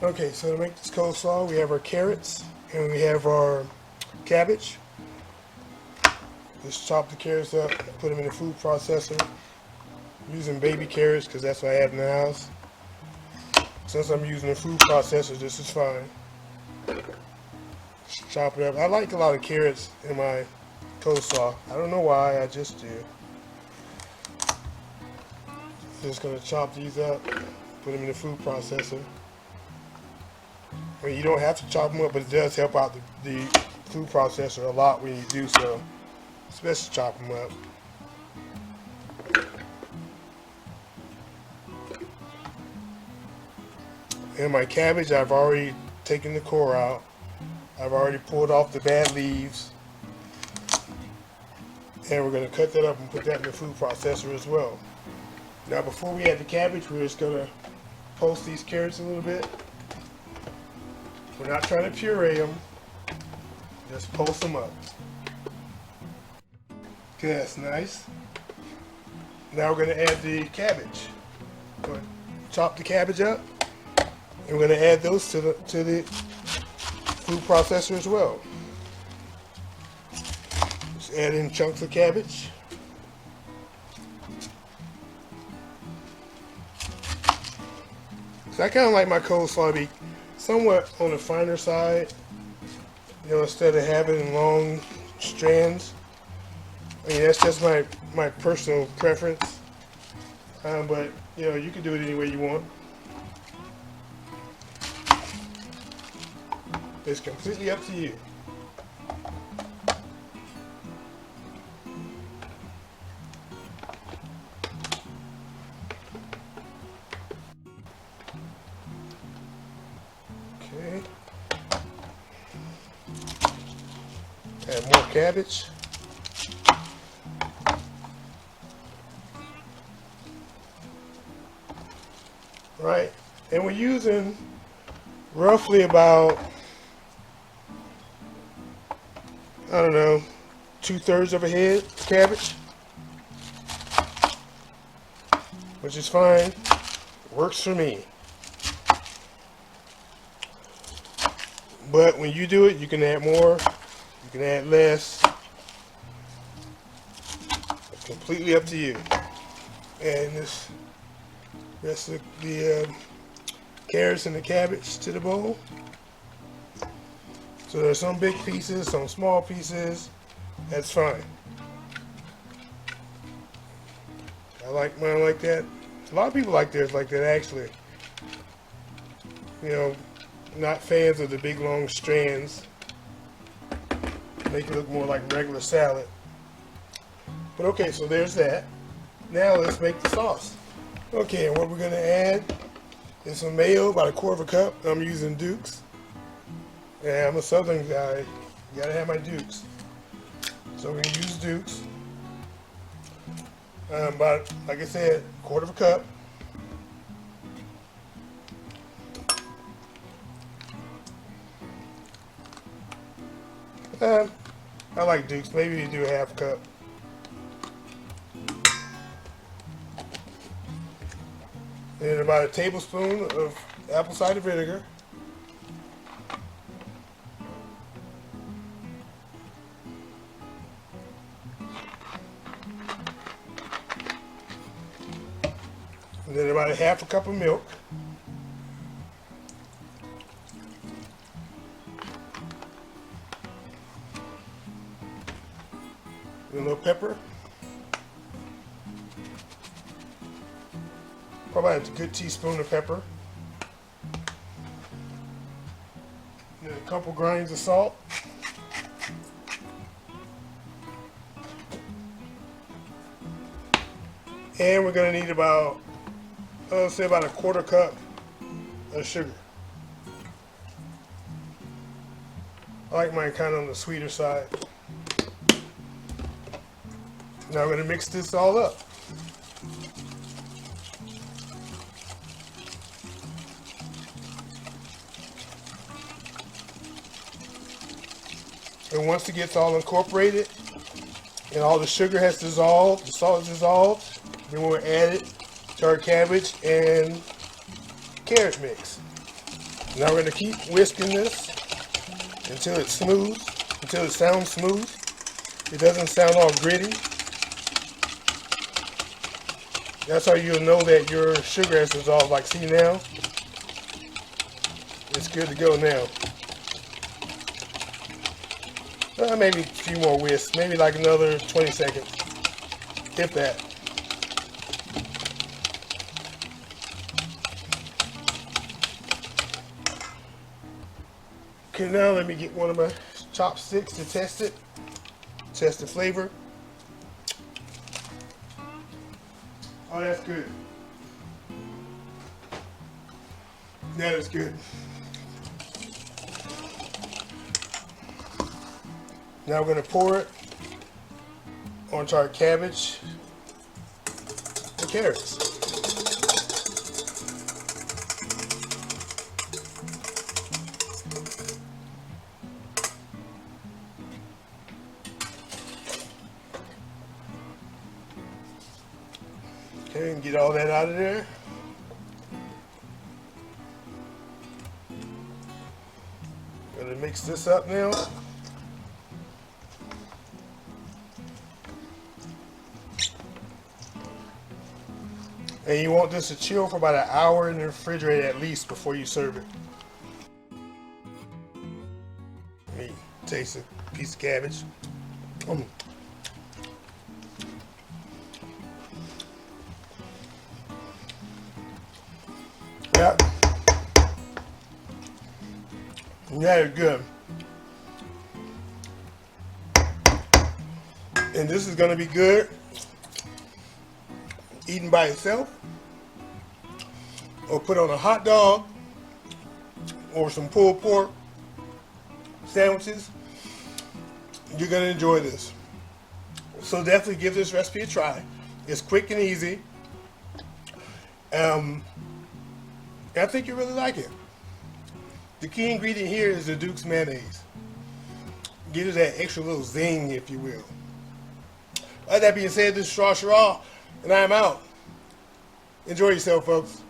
Okay, so to make this coleslaw, we have our carrots and we have our cabbage. Just chop the carrots up, put them in the food processor. I'm using baby carrots because that's what I have in the house. Since I'm using a food processor, this is fine. Just chop it up. I like a lot of carrots in my coleslaw. I don't know why, I just do. Just gonna chop these up, put them in the food processor. I mean, you don't have to chop them up, but it does help out the food processor a lot when you do so. Especially chop them up. And my cabbage, I've already taken the core out. I've already pulled off the bad leaves. And we're going to cut that up and put that in the food processor as well. Now before we add the cabbage, we're just going to poach these carrots a little bit. We're not trying to puree them. Just poach them up. Okay, that's nice. Now we're going to add the cabbage. We're going to chop the cabbage up. And we're going to add those to the food processor as well. Just add in chunks of cabbage. So I kind of like my coleslaw to be somewhat on the finer side. You know, instead of having long strands. I mean, that's just my personal preference. But, you know, you can do it any way you want. It's completely up to you. Okay. Add more cabbage. Right. And we're using roughly about, I don't know, 2/3 of a head of cabbage, which is fine. Works for me. But when you do it, you can add more, you can add less. It's completely up to you. And this rest of the carrots and the cabbage to the bowl. So there's some big pieces, some small pieces. That's fine. I like mine like that. A lot of people like theirs like that, actually. You know, not fans of the big long strands. Make it look more like regular salad. But okay, so there's that. Now let's make the sauce. Okay, and what we're going to add is some mayo, about 1/4 cup. I'm using Duke's. Yeah, I'm a southern guy. You gotta have my Dukes. So we're gonna use Dukes. About, like I said, 1/4 cup. I like Dukes. Maybe you do 1/2 cup. And about a tablespoon of apple cider vinegar. And then about 1/2 cup of milk. And a little pepper. Probably a good teaspoon of pepper. And a couple grains of salt. And we're going to need about, let's say about 1/4 cup of sugar. I like mine kind of on the sweeter side. Now I'm going to mix this all up. And once it gets all incorporated and all the sugar has dissolved, the salt is dissolved, then we'll add it to our cabbage and carrot mix. Now we're going to keep whisking this until it's smooth, until it sounds smooth. It doesn't sound all gritty. That's how you'll know that your sugar has dissolved. Like, see now? It's good to go now. Maybe a few more whisks, maybe like another 20 seconds, if that. Okay, now let me get one of my chopsticks to test it, test the flavor. Oh, that's good. That is good. Now we're going to pour it onto our cabbage and carrots. Okay, and get all that out of there. Gonna mix this up now. And you want this to chill for about an hour in the refrigerator at least before you serve it. Let me taste a piece of cabbage. Yeah. That is good. And this is going to be good eaten by itself, or put on a hot dog or some pulled pork sandwiches. You're going to enjoy this. So definitely give this recipe a try. It's quick and easy. I think you really like it. The key ingredient here is the Duke's mayonnaise. Give it that extra little zing, if you will. That being said, this is Shara, and I'm out. Enjoy yourself, folks.